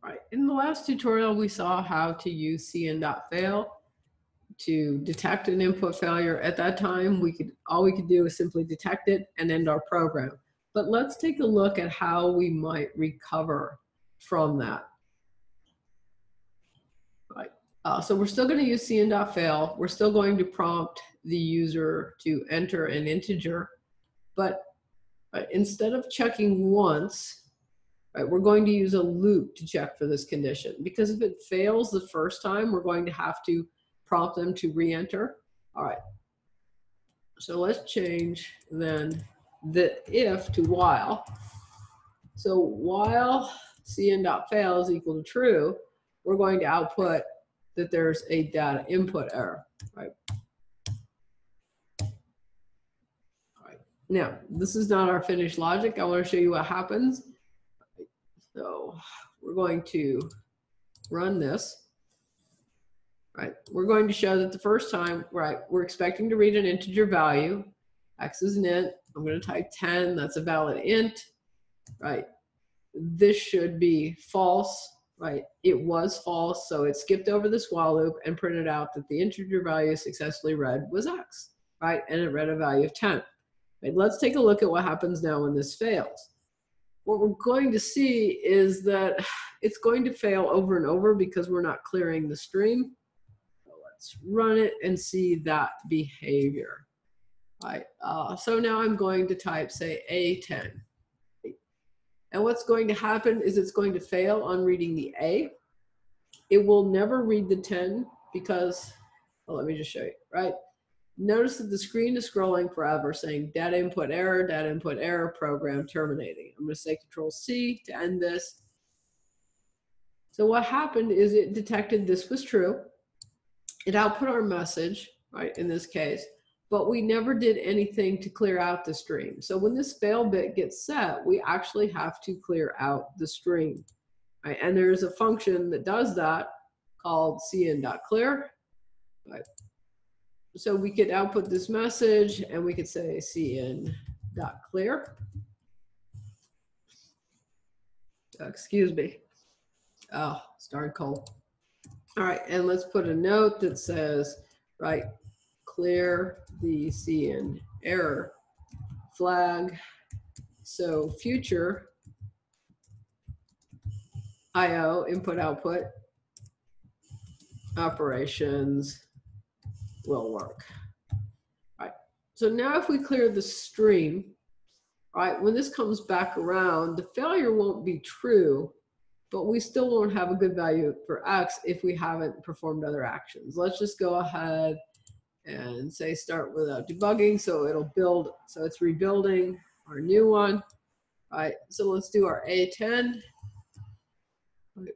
Right. In the last tutorial, we saw how to use cin.fail to detect an input failure. At that time, all we could do is simply detect it and end our program. But let's take a look at how we might recover from that. Right. So we're still going to use cin.fail. We're still going to prompt the user to enter an integer, but instead of checking once, right, we're going to use a loop to check for this condition, because if it fails the first time, we're going to have to prompt them to re-enter. All right, so let's change then the if to while. So while cin.fail is equal to true, we're going to output that there's a data input error, right? All right. Now, this is not our finished logic. I want to show you what happens. So we're going to run this. Right, we're going to show that the first time, right, we're expecting to read an integer value. X is an int. I'm going to type 10. That's a valid int. Right, this should be false. Right, it was false, so it skipped over this while loop and printed out that the integer value successfully read was X. Right, and it read a value of 10. Right, let's take a look at what happens now when this fails. What we're going to see is that it's going to fail over and over because we're not clearing the stream. Let's run it and see that behavior. All right, so now I'm going to type, say, A10. And what's going to happen is it's going to fail on reading the A. It will never read the 10 because, well, let me just show you, right? Notice that the screen is scrolling forever saying data input error, program terminating. I'm going to say Control-C to end this. So what happened is it detected this was true. It output our message, right, in this case, but we never did anything to clear out the stream. So when this fail bit gets set, we actually have to clear out the stream, right? And there's a function that does that called cin.clear, right? So we could output this message and we could say cin.clear. Excuse me. Oh, started cold. All right, and let's put a note that says, right, clear the cin error flag. So future IO input output operations will work. All right. So now if we clear the stream, right, when this comes back around, the failure won't be true, but we still won't have a good value for X if we haven't performed other actions. Let's just go ahead and say start without debugging, so it'll build, so it's rebuilding our new one. All right, so let's do our A10. Okay.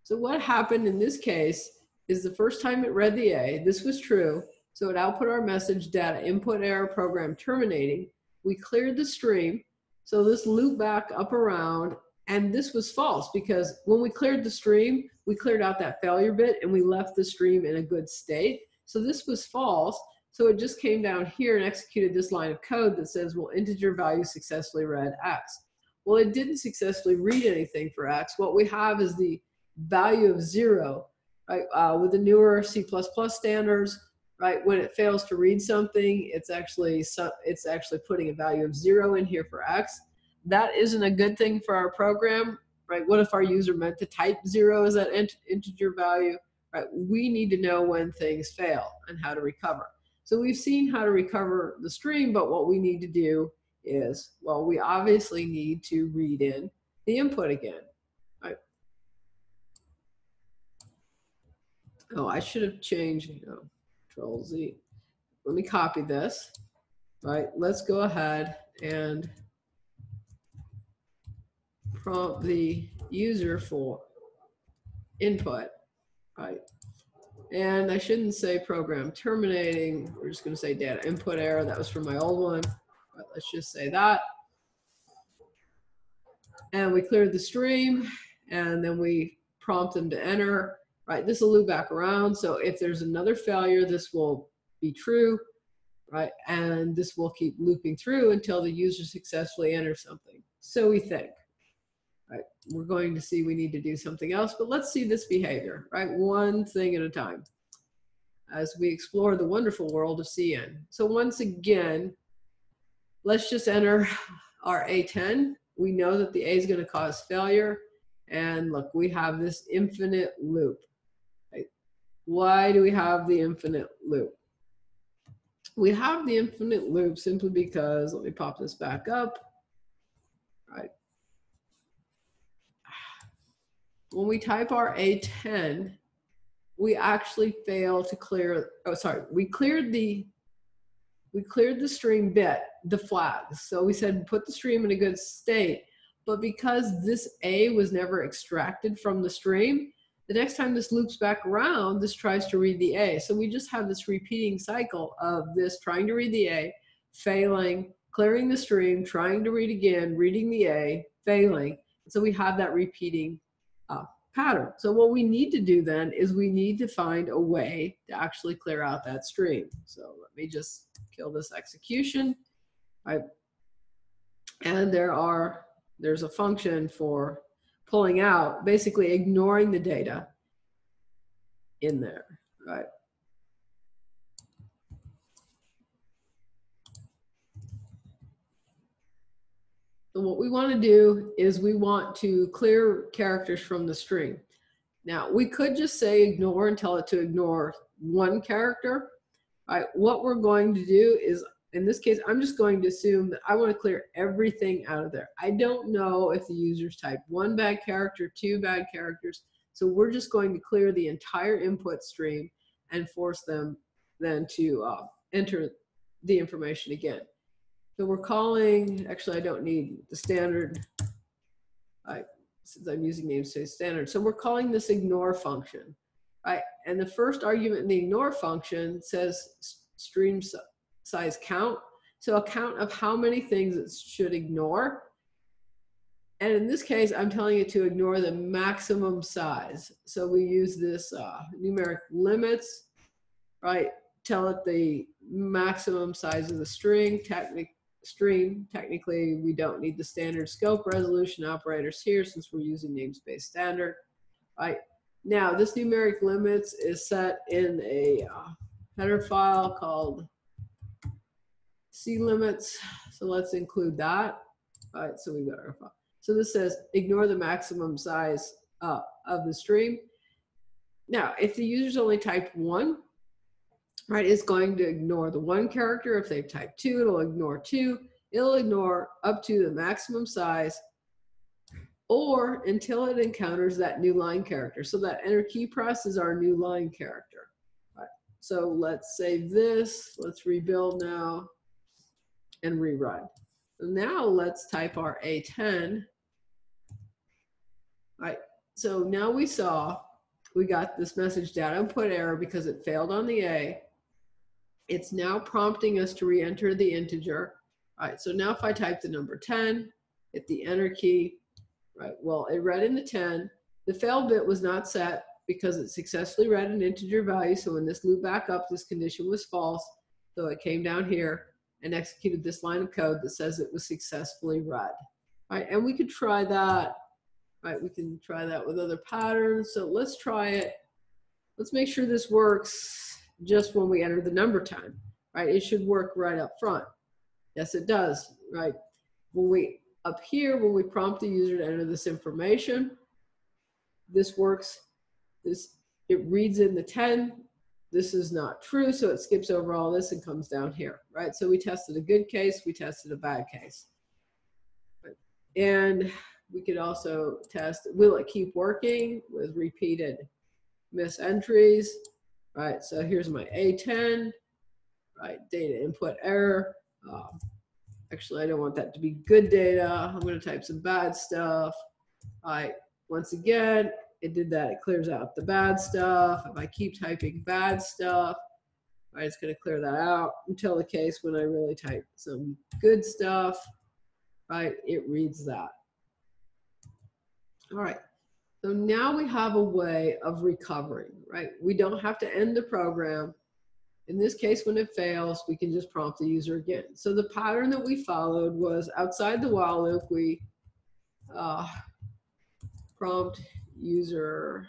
So what happened in this case is the first time it read the A, this was true, so it output our message data input error, program terminating. We cleared the stream, so this looped back up around, and this was false because when we cleared the stream, we cleared out that failure bit and we left the stream in a good state. So this was false. So it just came down here and executed this line of code that says, well, integer value successfully read X. Well, it didn't successfully read anything for X. What we have is the value of 0, right? With the newer C++ standards, right? When it fails to read something, it's actually putting a value of 0 in here for X. That isn't a good thing for our program, right? What if our user meant to type 0 as that integer value, right? We need to know when things fail and how to recover. So we've seen how to recover the stream, but what we need to do is, well, we obviously need to read in the input again, right? Oh, I should have changed, Control Z. Let me copy this, right? Let's go ahead and prompt the user for input, right? And I shouldn't say program terminating. We're just going to say data input error. That was from my old one. But let's just say that. And we cleared the stream, and then we prompt them to enter. Right, this will loop back around. So if there's another failure, this will be true, right? And this will keep looping through until the user successfully enters something. So we think. Right? We're going to see we need to do something else, but let's see this behavior, right? One thing at a time as we explore the wonderful world of CN. So once again, let's just enter our A10. We know that the A is going to cause failure. And look, we have this infinite loop. Right? Why do we have the infinite loop? We have the infinite loop simply because, let me pop this back up. Right. When we type our A10, we actually fail to clear, oh, sorry, we cleared the stream bit, the flags. So we said put the stream in a good state, but because this A was never extracted from the stream, the next time this loops back around, this tries to read the A. So we just have this repeating cycle of this trying to read the A, failing, clearing the stream, trying to read again, reading the A, failing. So we have that repeating pattern. So what we need to do then is we need to find a way to actually clear out that stream. So let me just kill this execution. Right? And there's a function for pulling out, basically ignoring the data in there, right? So what we want to do is we want to clear characters from the string. Now, we could just say ignore and tell it to ignore one character. Right? What we're going to do is, in this case, I'm just going to assume that I want to clear everything out of there. I don't know if the users type 1 bad character, 2 bad characters. So we're just going to clear the entire input stream and force them then to enter the information again. So we're calling, actually I don't need the standard, since I'm using namespace standard. So we're calling this ignore function, right? And the first argument in the ignore function says stream size count. So a count of how many things it should ignore. And in this case, I'm telling it to ignore the maximum size. So we use this numeric limits, right? Tell it the maximum size of the string. Technically, we don't need the standard scope resolution operators here since we're using namespace standard, right? Now, this numeric limits is set in a header file called climits. So let's include that. All right, so we've got our file. So this says ignore the maximum size of the stream. Now, if the user's only typed 1, right, it's going to ignore the 1 character. If they've typed 2, it'll ignore 2. It'll ignore up to the maximum size or until it encounters that new line character. So that enter key press is our new line character. Right. So let's save this. Let's rebuild now and rerun. So now let's type our A10. Right. So now we got this message data input error because it failed on the A. It's now prompting us to re-enter the integer. All right, so now if I type the number 10, hit the enter key, right? Well, it read in the 10. The fail bit was not set because it successfully read an integer value. So when this looped back up, this condition was false. So it came down here and executed this line of code that says it was successfully read. All right, and we could try that. Right, we can try that with other patterns. So let's try it. Let's make sure this works just when we enter the number 10, right? It should work right up front. Yes, it does, right? When we, up here, when we prompt the user to enter this information, this works. It reads in the 10. This is not true, so it skips over all this and comes down here, right? So we tested a good case, we tested a bad case. Right? And we could also test, will it keep working with repeated misentries, right? So here's my A10, right? Data input error. Actually, I don't want that to be good data. I'm going to type some bad stuff. All right, once again, it did that. It clears out the bad stuff. If I keep typing bad stuff, right, it's going to clear that out until the case when I really type some good stuff, right? It reads that. All right. So now we have a way of recovering, right? We don't have to end the program. In this case, when it fails, we can just prompt the user again. So the pattern that we followed was outside the while loop, we prompt user.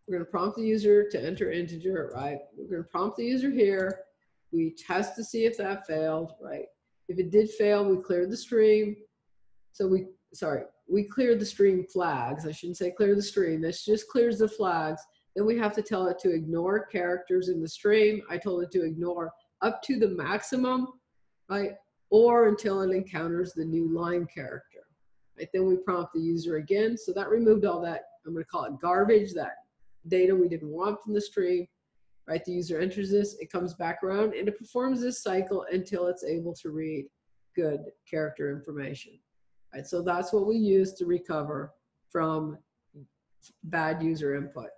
We're going to prompt the user to enter integer, right? We're going to prompt the user here. We test to see if that failed, right? If it did fail, we cleared the stream. So we cleared the stream flags. I shouldn't say clear the stream. This just clears the flags. Then we have to tell it to ignore characters in the stream. I told it to ignore up to the maximum, right? Or until it encounters the new line character. Right? Then we prompt the user again. So that removed all that, I'm going to call it garbage, that data we didn't want from the stream. Right? The user enters this, it comes back around, and it performs this cycle until it's able to read good character information. Right? So that's what we use to recover from bad user input.